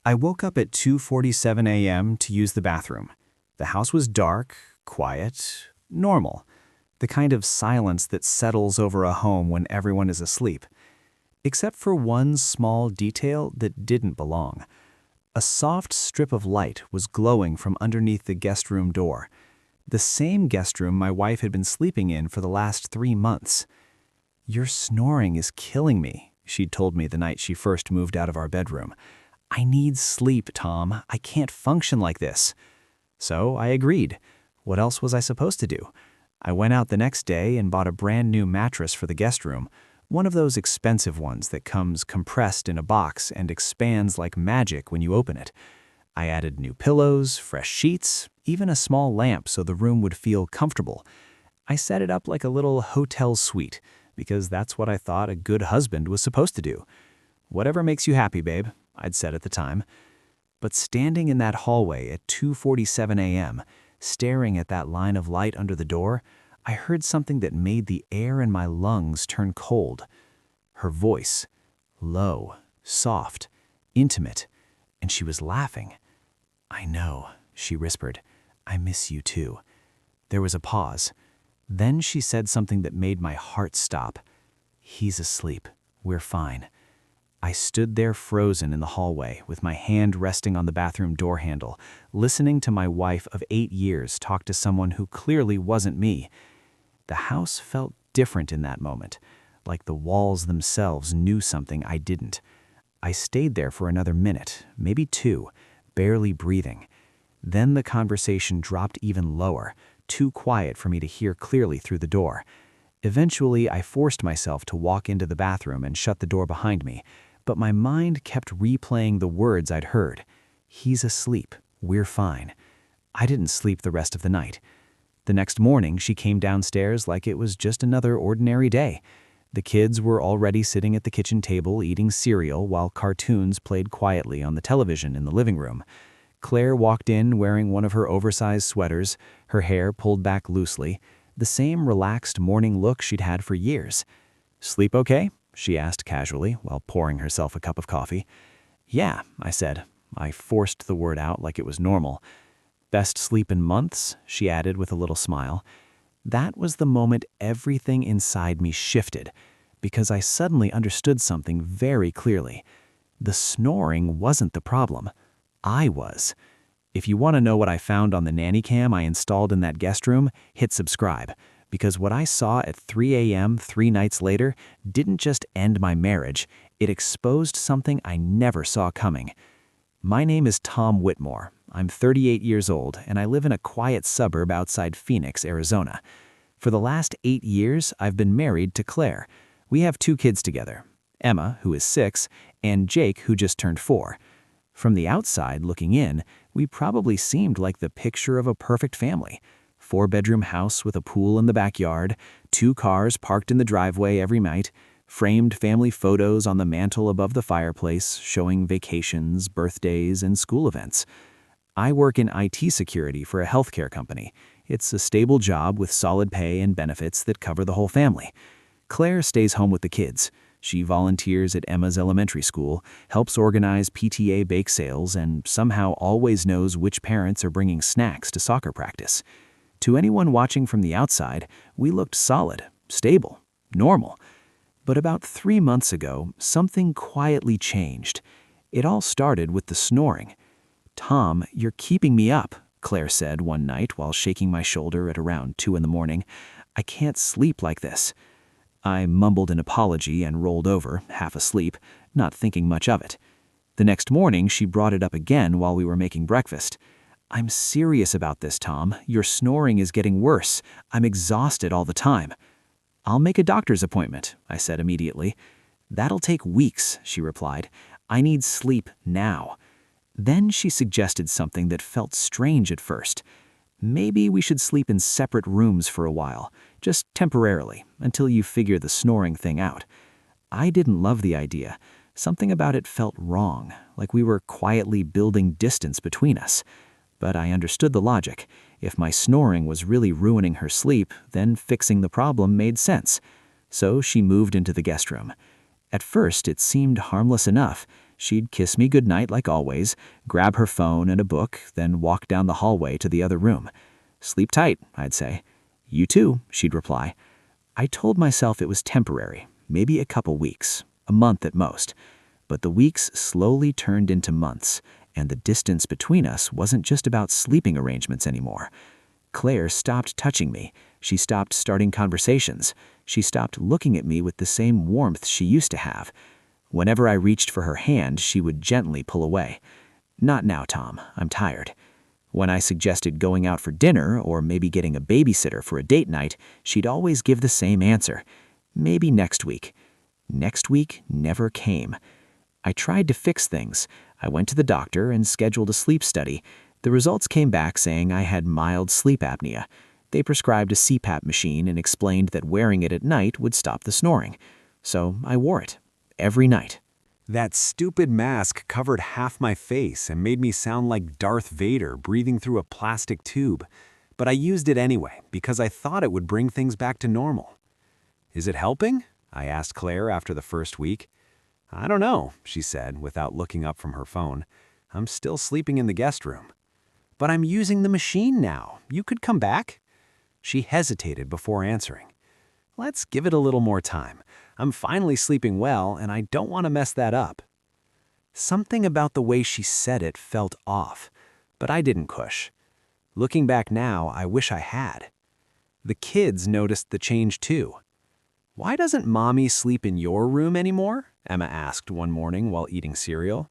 I woke up at 2:47 a.m. to use the bathroom. The house was dark, quiet, normal. The kind of silence that settles over a home when everyone is asleep. Except for one small detail that didn't belong. A soft strip of light was glowing from underneath the guest room door. The same guest room my wife had been sleeping in for the last 3 months. "Your snoring is killing me," she'd told me the night she first moved out of our bedroom. "I need sleep, Tom. I can't function like this." So I agreed. What else was I supposed to do? I went out the next day and bought a brand new mattress for the guest room, one of those expensive ones that comes compressed in a box and expands like magic when you open it. I added new pillows, fresh sheets, even a small lamp so the room would feel comfortable. I set it up like a little hotel suite, because that's what I thought a good husband was supposed to do. "Whatever makes you happy, babe," I'd said at the time. But standing in that hallway at 2:47 a.m., staring at that line of light under the door, I heard something that made the air in my lungs turn cold. Her voice, low, soft, intimate, and she was laughing. "I know," she whispered. "I miss you too." There was a pause. Then she said something that made my heart stop. "He's asleep. We're fine." I stood there frozen in the hallway with my hand resting on the bathroom door handle, listening to my wife of 8 years talk to someone who clearly wasn't me. The house felt different in that moment, like the walls themselves knew something I didn't. I stayed there for another minute, maybe 2, barely breathing. Then the conversation dropped even lower, too quiet for me to hear clearly through the door. Eventually, I forced myself to walk into the bathroom and shut the door behind me, but my mind kept replaying the words I'd heard. "He's asleep. We're fine." I didn't sleep the rest of the night. The next morning, she came downstairs like it was just another ordinary day. The kids were already sitting at the kitchen table eating cereal while cartoons played quietly on the television in the living room. Claire walked in wearing one of her oversized sweaters, her hair pulled back loosely, the same relaxed morning look she'd had for years. "Sleep okay?" she asked casually while pouring herself a cup of coffee. "Yeah," I said. I forced the word out like it was normal. "Best sleep in months?" she added with a little smile. That was the moment everything inside me shifted, because I suddenly understood something very clearly. The snoring wasn't the problem. I was. If you want to know what I found on the Nanny cam I installed in that guest room, hit subscribe. Because what I saw at 3 a.m. 3 nights later didn't just end my marriage, it exposed something I never saw coming. My name is Tom Whitmore. I'm 38 years old, and I live in a quiet suburb outside Phoenix, Arizona. For the last 8 years, I've been married to Claire. We have 2 kids together, Emma, who is 6, and Jake, who just turned 4. From the outside, looking in, we probably seemed like the picture of a perfect family. 4-bedroom house with a pool in the backyard, 2 cars parked in the driveway every night, framed family photos on the mantle above the fireplace showing vacations, birthdays, and school events. I work in IT security for a healthcare company. It's a stable job with solid pay and benefits that cover the whole family. Claire stays home with the kids. She volunteers at Emma's elementary school, helps organize PTA bake sales, and somehow always knows which parents are bringing snacks to soccer practice. To anyone watching from the outside, we looked solid, stable, normal. But about 3 months ago, something quietly changed. It all started with the snoring. "Tom, you're keeping me up," Claire said one night while shaking my shoulder at around 2 in the morning. "I can't sleep like this." I mumbled an apology and rolled over, half asleep, not thinking much of it. The next morning, she brought it up again while we were making breakfast. "I'm serious about this, Tom. Your snoring is getting worse. I'm exhausted all the time." "I'll make a doctor's appointment," I said immediately. "That'll take weeks," she replied. "I need sleep now." Then she suggested something that felt strange at first. Maybe we should sleep in separate rooms for a while, just temporarily, until you figure the snoring thing out. I didn't love the idea. Something about it felt wrong, like we were quietly building distance between us. But I understood the logic. If my snoring was really ruining her sleep, then fixing the problem made sense. So she moved into the guest room. At first, it seemed harmless enough. She'd kiss me goodnight like always, grab her phone and a book, then walk down the hallway to the other room. "Sleep tight," I'd say. "You too," she'd reply. I told myself it was temporary, maybe a couple weeks, a month at most. But the weeks slowly turned into months, and the distance between us wasn't just about sleeping arrangements anymore. Claire stopped touching me. She stopped starting conversations. She stopped looking at me with the same warmth she used to have. Whenever I reached for her hand, she would gently pull away. "Not now, Tom. I'm tired." When I suggested going out for dinner or maybe getting a babysitter for a date night, she'd always give the same answer. "Maybe next week." Next week never came. I tried to fix things. I went to the doctor and scheduled a sleep study. The results came back saying I had mild sleep apnea. They prescribed a CPAP machine and explained that wearing it at night would stop the snoring. So I wore it. Every night. That stupid mask covered half my face and made me sound like Darth Vader breathing through a plastic tube. But I used it anyway because I thought it would bring things back to normal. "Is it helping?" I asked Claire after the first week. "I don't know," she said without looking up from her phone. "I'm still sleeping in the guest room." "But I'm using the machine now. You could come back." She hesitated before answering. "Let's give it a little more time. I'm finally sleeping well, and I don't want to mess that up." Something about the way she said it felt off, but I didn't push. Looking back now, I wish I had. The kids noticed the change too. "Why doesn't Mommy sleep in your room anymore?" Emma asked one morning while eating cereal.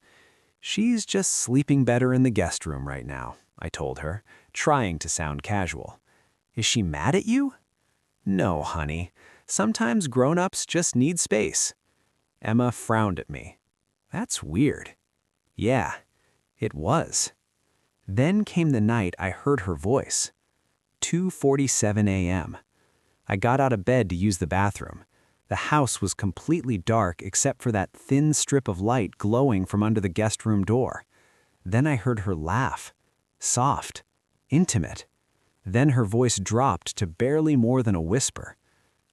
"She's just sleeping better in the guest room right now," I told her, trying to sound casual. "Is she mad at you?" "No, honey. Sometimes grown-ups just need space." Emma frowned at me. "That's weird." Yeah, it was. Then came the night I heard her voice. 2:47 a.m. I got out of bed to use the bathroom. The house was completely dark except for that thin strip of light glowing from under the guest room door. Then I heard her laugh. Soft. Intimate. Then her voice dropped to barely more than a whisper.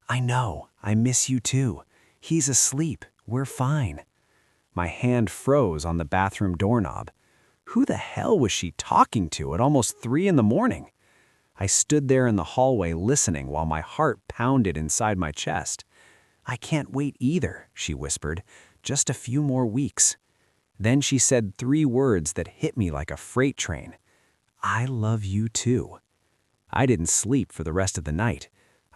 "I know. I miss you too. He's asleep. We're fine." My hand froze on the bathroom doorknob. Who the hell was she talking to at almost 3 in the morning? I stood there in the hallway listening while my heart pounded inside my chest. "I can't wait either," she whispered. "Just a few more weeks." Then she said 3 words that hit me like a freight train. "I love you too." I didn't sleep for the rest of the night.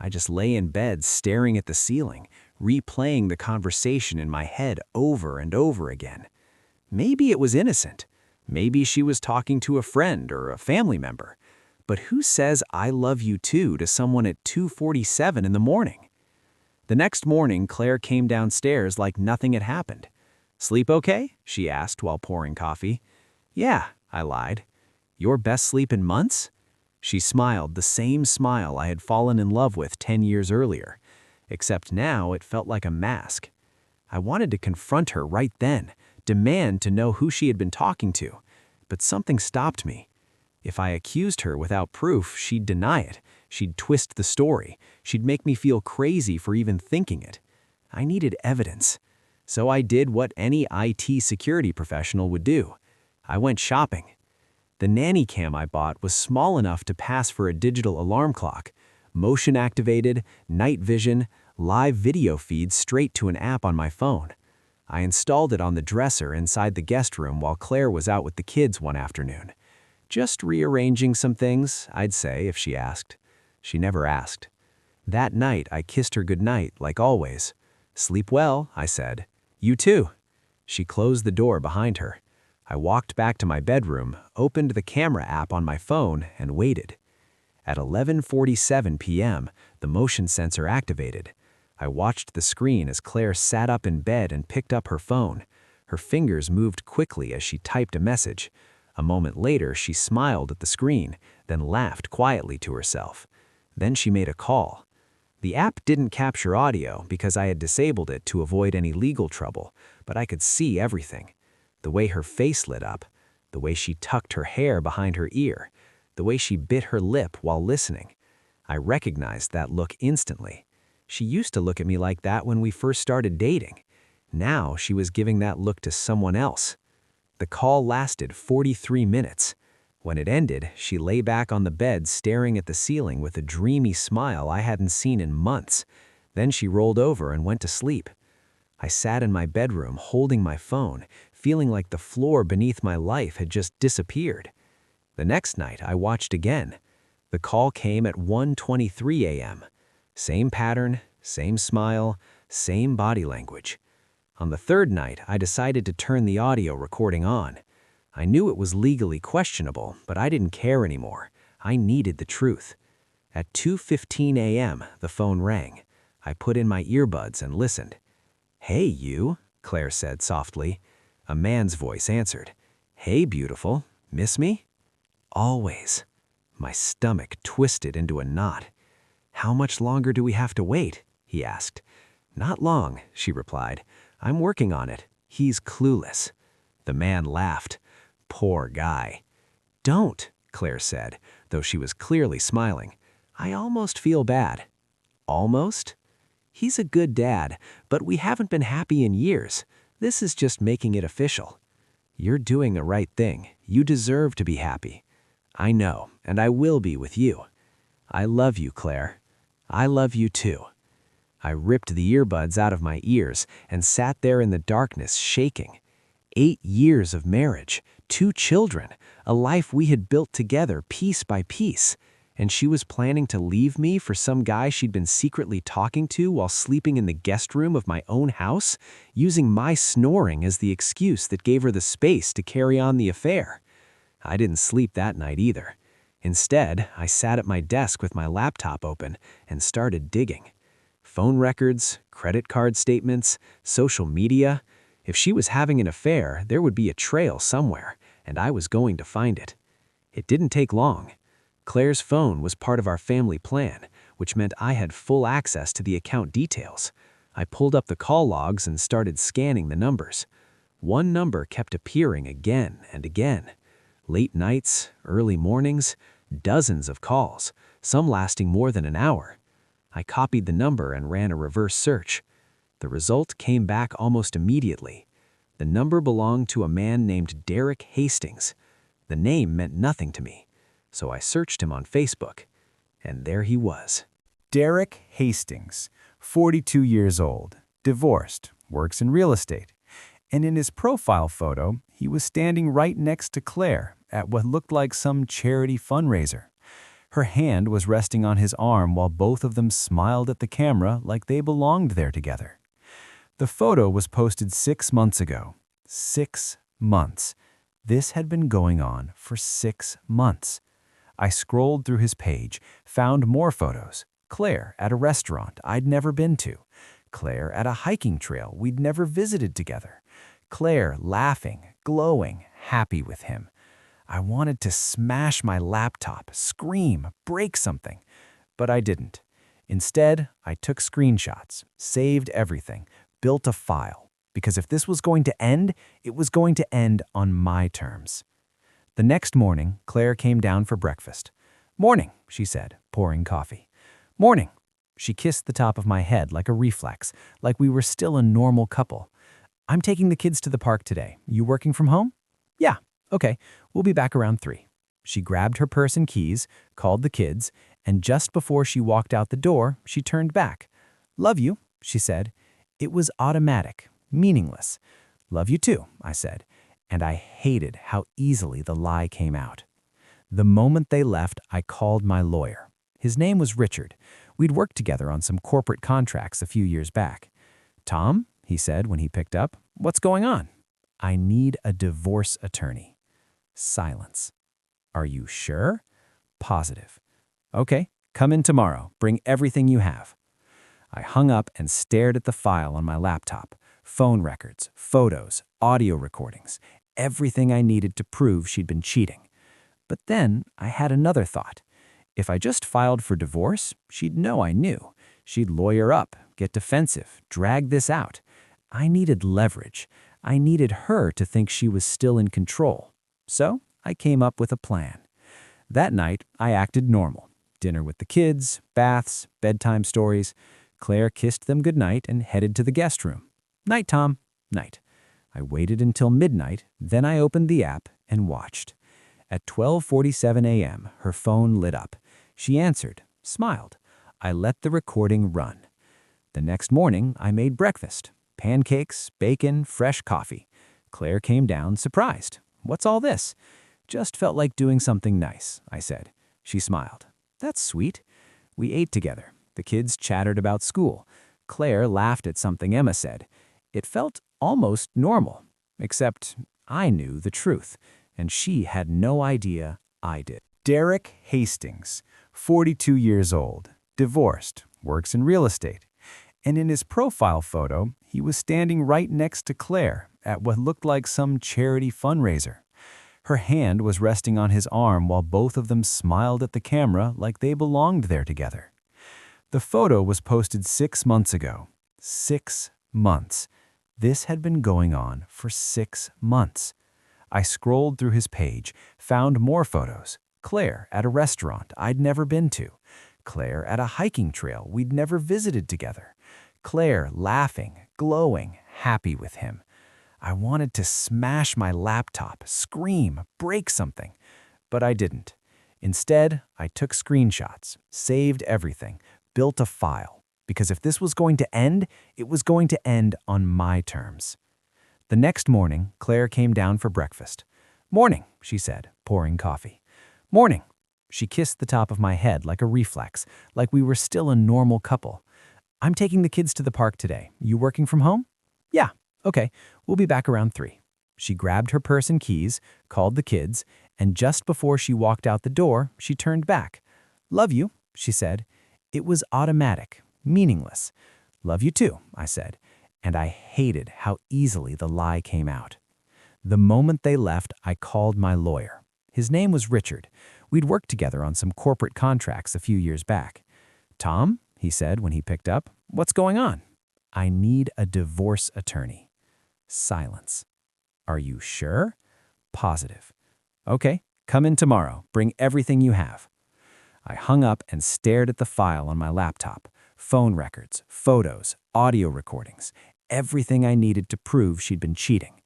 I just lay in bed staring at the ceiling, replaying the conversation in my head over and over again. Maybe it was innocent. Maybe she was talking to a friend or a family member. But who says "I love you too" to someone at 2:47 in the morning? The next morning, Claire came downstairs like nothing had happened. "Sleep okay?" she asked while pouring coffee. "Yeah," I lied. "Your best sleep in months?" She smiled the same smile I had fallen in love with 10 years earlier, except now it felt like a mask. I wanted to confront her right then, demand to know who she had been talking to, but something stopped me. If I accused her without proof, she'd deny it. She'd twist the story. She'd make me feel crazy for even thinking it. I needed evidence. So I did what any IT security professional would do. I went shopping. The Nanny cam I bought was small enough to pass for a digital alarm clock, motion-activated, night vision, live video feeds straight to an app on my phone. I installed it on the dresser inside the guest room while Claire was out with the kids one afternoon. Just rearranging some things, I'd say, if she asked. She never asked. That night, I kissed her goodnight, like always. "Sleep well," I said. "You too." She closed the door behind her. I walked back to my bedroom, opened the camera app on my phone, and waited. At 11:47 p.m., the motion sensor activated. I watched the screen as Claire sat up in bed and picked up her phone. Her fingers moved quickly as she typed a message. A moment later, she smiled at the screen, then laughed quietly to herself. Then she made a call. The app didn't capture audio because I had disabled it to avoid any legal trouble, but I could see everything. The way her face lit up, the way she tucked her hair behind her ear, the way she bit her lip while listening. I recognized that look instantly. She used to look at me like that when we first started dating. Now she was giving that look to someone else. The call lasted 43 minutes. When it ended, she lay back on the bed staring at the ceiling with a dreamy smile I hadn't seen in months. Then she rolled over and went to sleep. I sat in my bedroom holding my phone, feeling like the floor beneath my life had just disappeared. The next night, I watched again. The call came at 1:23 a.m. Same pattern, same smile, same body language. On the third night, I decided to turn the audio recording on. I knew it was legally questionable, but I didn't care anymore. I needed the truth. At 2:15 a.m., the phone rang. I put in my earbuds and listened. "Hey, you," Claire said softly. A man's voice answered. "Hey, beautiful. Miss me?" "Always." My stomach twisted into a knot. "How much longer do we have to wait?" he asked. "Not long," she replied. "I'm working on it. He's clueless." The man laughed. "Poor guy." "Don't," Claire said, though she was clearly smiling. "I almost feel bad." "Almost?" "He's a good dad, but we haven't been happy in years. This is just making it official." "You're doing the right thing. You deserve to be happy." "I know, and I will be with you." "I love you, Claire." "I love you too." I ripped the earbuds out of my ears and sat there in the darkness shaking. 8 years of marriage, 2 children, a life we had built together piece by piece. And she was planning to leave me for some guy she'd been secretly talking to while sleeping in the guest room of my own house, using my snoring as the excuse that gave her the space to carry on the affair. I didn't sleep that night either. Instead, I sat at my desk with my laptop open and started digging. Phone records, credit card statements, social media. If she was having an affair, there would be a trail somewhere, and I was going to find it. It didn't take long. Claire's phone was part of our family plan, which meant I had full access to the account details. I pulled up the call logs and started scanning the numbers. One number kept appearing again and again. Late nights, early mornings, dozens of calls, some lasting more than an hour. I copied the number and ran a reverse search. The result came back almost immediately. The number belonged to a man named Derek Hastings. The name meant nothing to me, so I searched him on Facebook, and there he was. Derek Hastings, 42 years old, divorced, works in real estate. And in his profile photo, he was standing right next to Claire at what looked like some charity fundraiser. Her hand was resting on his arm while both of them smiled at the camera like they belonged there together. The photo was posted 6 months ago. 6 months. This had been going on for 6 months. I scrolled through his page, found more photos. Claire at a restaurant I'd never been to. Claire at a hiking trail we'd never visited together. Claire laughing, glowing, happy with him. I wanted to smash my laptop, scream, break something, but I didn't. Instead, I took screenshots, saved everything, built a file, because if this was going to end, it was going to end on my terms. The next morning, Claire came down for breakfast. "Morning," she said, pouring coffee. "Morning." She kissed the top of my head like a reflex, like we were still a normal couple. "I'm taking the kids to the park today. You working from home?" "Yeah. Okay, we'll be back around 3. She grabbed her purse and keys, called the kids, and just before she walked out the door, she turned back. "Love you," she said. It was automatic, meaningless. "Love you too," I said, and I hated how easily the lie came out. The moment they left, I called my lawyer. His name was Richard. We'd worked together on some corporate contracts a few years back. "Tom," he said when he picked up, "what's going on?" "I need a divorce attorney." Silence. "Are you sure?" "Positive." "Okay, come in tomorrow. Bring everything you have." I hung up and stared at the file on my laptop. Phone records, photos, audio recordings, everything I needed to prove she'd been cheating. But then I had another thought. If I just filed for divorce, she'd know I knew. She'd lawyer up, get defensive, drag this out. I needed leverage. I needed her to think she was still in control. So I came up with a plan. That night, I acted normal. Dinner with the kids, baths, bedtime stories. Claire kissed them goodnight and headed to the guest room. Night, Tom. Night. I waited until midnight, then I opened the app and watched. At 12:47 a.m., her phone lit up. She answered, smiled. I let the recording run. The next morning, I made breakfast. Pancakes, bacon, fresh coffee. Claire came down, surprised. What's all this? Just felt like doing something nice, I said. She smiled. That's sweet. We ate together. The kids chattered about school. Claire laughed at something Emma said. It felt almost normal, except I knew the truth, and she had no idea I did. Derek Hastings, 42 years old, divorced, works in real estate. And in his profile photo, he was standing right next to Claire at what looked like some charity fundraiser. Her hand was resting on his arm while both of them smiled at the camera like they belonged there together. The photo was posted 6 months ago. 6 months. This had been going on for 6 months. I scrolled through his page, found more photos. Claire at a restaurant I'd never been to. Claire at a hiking trail we'd never visited together. Claire laughing, glowing, happy with him. I wanted to smash my laptop, scream, break something, but I didn't. Instead, I took screenshots, saved everything, built a file, because if this was going to end, it was going to end on my terms. The next morning, Claire came down for breakfast. Morning, she said, pouring coffee. Morning. She kissed the top of my head like a reflex, like we were still a normal couple. I'm taking the kids to the park today. You working from home? Yeah. Okay, we'll be back around 3. She grabbed her purse and keys, called the kids, and just before she walked out the door, she turned back. Love you, she said. It was automatic, meaningless. Love you too, I said, and I hated how easily the lie came out. The moment they left, I called my lawyer. His name was Richard. We'd worked together on some corporate contracts a few years back. Tom, he said when he picked up, what's going on? I need a divorce attorney. Silence. Are you sure? Positive. Okay, come in tomorrow. Bring everything you have. I hung up and stared at the file on my laptop. Phone records, photos, audio recordings, everything I needed to prove she'd been cheating.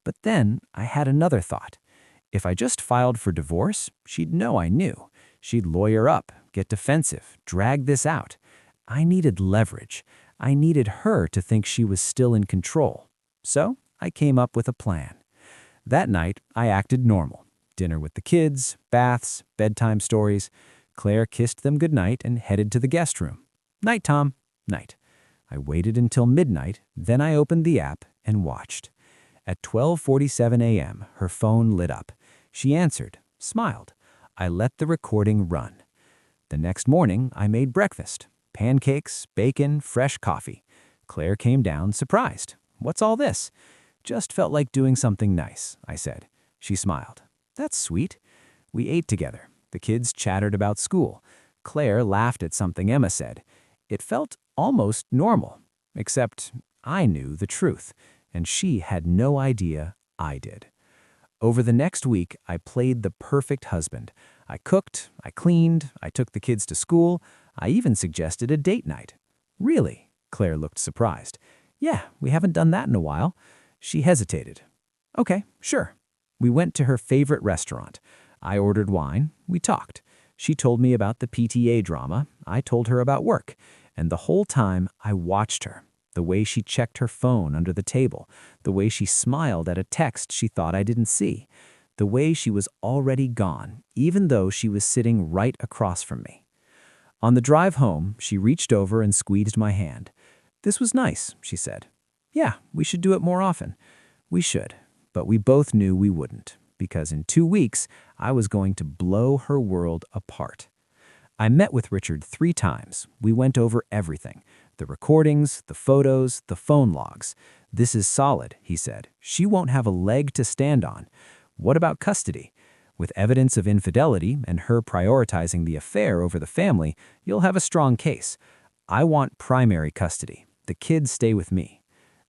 But then I had another thought. If I just filed for divorce, she'd know I knew. She'd lawyer up, get defensive, drag this out. I needed leverage. I needed her to think she was still in control. So I came up with a plan. That night, I acted normal. Dinner with the kids, baths, bedtime stories. Claire kissed them goodnight and headed to the guest room. Night, Tom. Night. I waited until midnight, then I opened the app and watched. At 12:47 a.m., her phone lit up. She answered, smiled. I let the recording run. The next morning, I made breakfast. Pancakes, bacon, fresh coffee. Claire came down, surprised. What's all this? Just felt like doing something nice, I said. She smiled. That's sweet. We ate together. The kids chattered about school. Claire laughed at something Emma said. It felt almost normal, except I knew the truth, and she had no idea I did. Over the next week, I played the perfect husband. I cooked, I cleaned, I took the kids to school. I even suggested a date night. Really? Claire looked surprised. Yeah, we haven't done that in a while. She hesitated. Okay, sure. We went to her favorite restaurant. I ordered wine. We talked. She told me about the PTA drama. I told her about work. And the whole time, I watched her. The way she checked her phone under the table. The way she smiled at a text she thought I didn't see. The way she was already gone, even though she was sitting right across from me. On the drive home, she reached over and squeezed my hand. This was nice, she said. Yeah, we should do it more often. We should, but we both knew we wouldn't, because in 2 weeks, I was going to blow her world apart. I met with Richard 3 times. We went over everything. The recordings, the photos, the phone logs. This is solid, he said. She won't have a leg to stand on. What about custody? With evidence of infidelity and her prioritizing the affair over the family, you'll have a strong case. I want primary custody. The kids stay with me.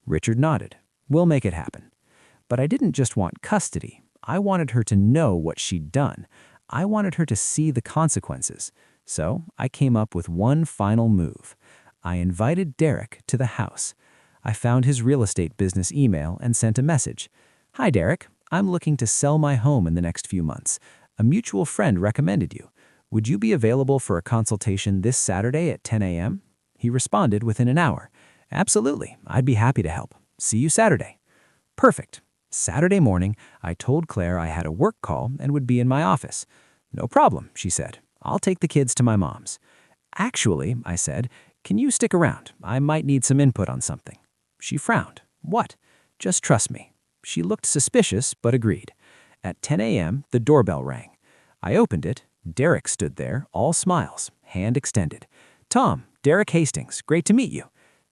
Richard nodded. We'll make it happen. But I didn't just want custody. I wanted her to know what she'd done. I wanted her to see the consequences. So I came up with one final move. I invited Derek to the house. I found his real estate business email and sent a message. "Hi, Derek. I'm looking to sell my home in the next few months. A mutual friend recommended you. Would you be available for a consultation this Saturday at 10 a.m.? He responded within an hour. "Absolutely. I'd be happy to help. See you Saturday." Perfect. Saturday morning, I told Claire I had a work call and would be in my office. "No problem," she said. "I'll take the kids to my mom's." "Actually," I said, "can you stick around? I might need some input on something." She frowned. "What?" "Just trust me." She looked suspicious, but agreed. At 10 a.m., the doorbell rang. I opened it. Derek stood there, all smiles, hand extended. "Tom, Derek Hastings, great to meet you."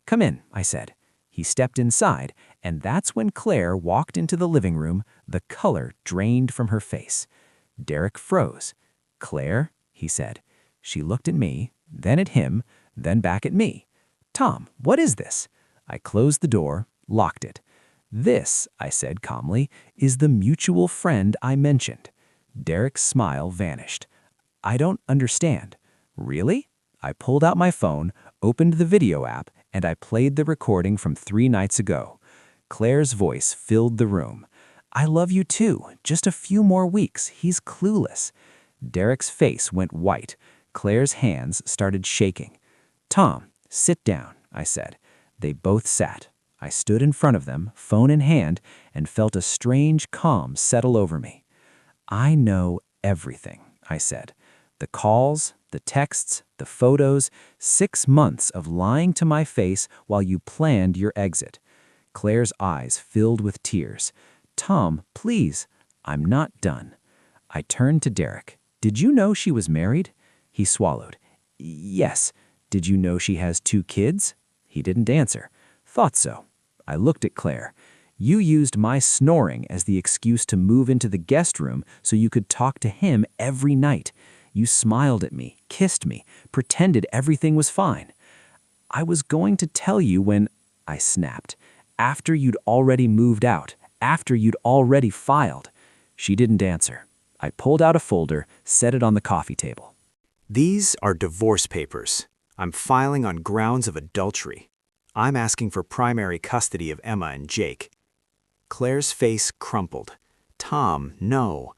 "Come in," I said. He stepped inside, and that's when Claire walked into the living room, the color drained from her face. Derek froze. "Claire?" he said. She looked at me, then at him, then back at me. "Tom, what is this?" I closed the door, locked it. "This," I said calmly, "is the mutual friend I mentioned." Derek's smile vanished. "I don't understand." "Really?" I pulled out my phone, opened the video app, and I played the recording from 3 nights ago. Claire's voice filled the room. "I love you too. Just a few more weeks. He's clueless." Derek's face went white. Claire's hands started shaking. "Tom, sit down," I said. They both sat. I stood in front of them, phone in hand, and felt a strange calm settle over me. "I know everything," I said. "The calls, the texts, the photos, 6 months of lying to my face while you planned your exit." Claire's eyes filled with tears. "Tom, please." "I'm not done." I turned to Derek. "Did you know she was married?" He swallowed. "Yes." "Did you know she has 2 kids?" He didn't answer. "Thought so." I looked at Claire. "You used my snoring as the excuse to move into the guest room so you could talk to him every night. You smiled at me, kissed me, pretended everything was fine." "I was going to tell you when—" I snapped. "After you'd already moved out, after you'd already filed." She didn't answer. I pulled out a folder, set it on the coffee table. These are divorce papers. I'm filing on grounds of adultery. I'm asking for primary custody of Emma and Jake. Claire's face crumpled. "Tom, no."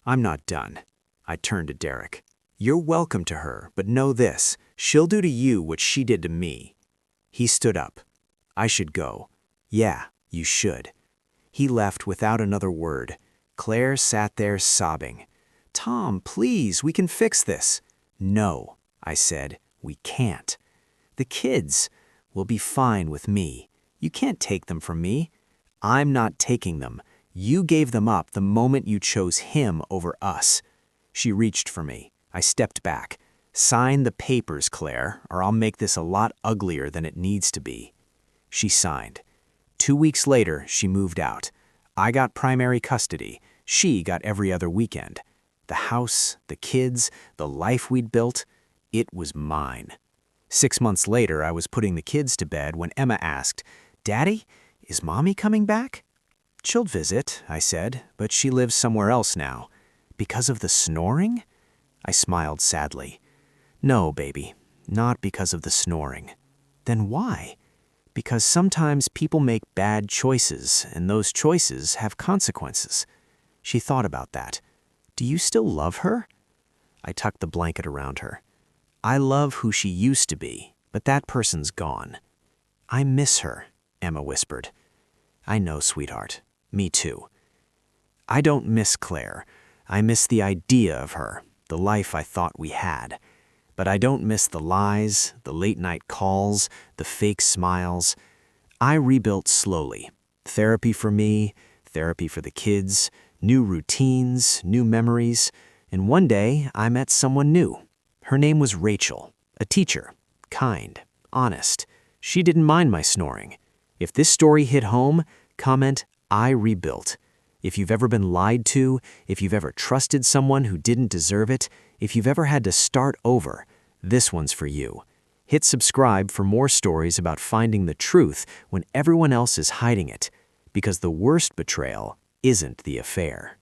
"I'm not done." I turned to Derek. "You're welcome to her, but know this. She'll do to you what she did to me." He stood up. "I should go." "Yeah, you should." He left without another word. Claire sat there sobbing. "Tom, please, we can fix this." "No," I said, "we can't. The kids will be fine with me. You can't take them from me." "I'm not taking them. You gave them up the moment you chose him over us." She reached for me. I stepped back. "Sign the papers, Claire, or I'll make this a lot uglier than it needs to be." She signed. 2 weeks later, she moved out. I got primary custody. She got every other weekend. The house, the kids, the life we'd built, it was mine. 6 months later, I was putting the kids to bed when Emma asked, "Daddy, is Mommy coming back?" "She'll visit," I said, "but she lives somewhere else now." "Because of the snoring?" I smiled sadly. "No, baby, not because of the snoring." "Then why?" "Because sometimes people make bad choices, and those choices have consequences." She thought about that. "Do you still love her?" I tucked the blanket around her. "I love who she used to be, but that person's gone." "I miss her," Emma whispered. "I know, sweetheart. Me too." I don't miss Claire. I miss the idea of her, the life I thought we had. But I don't miss the lies, the late-night calls, the fake smiles. I rebuilt slowly. Therapy for me, therapy for the kids, new routines, new memories. And one day, I met someone new. Her name was Rachel, a teacher, kind, honest. She didn't mind my snoring. If this story hit home, comment, "I rebuilt." If you've ever been lied to, if you've ever trusted someone who didn't deserve it, if you've ever had to start over, this one's for you. Hit subscribe for more stories about finding the truth when everyone else is hiding it, because the worst betrayal isn't the affair.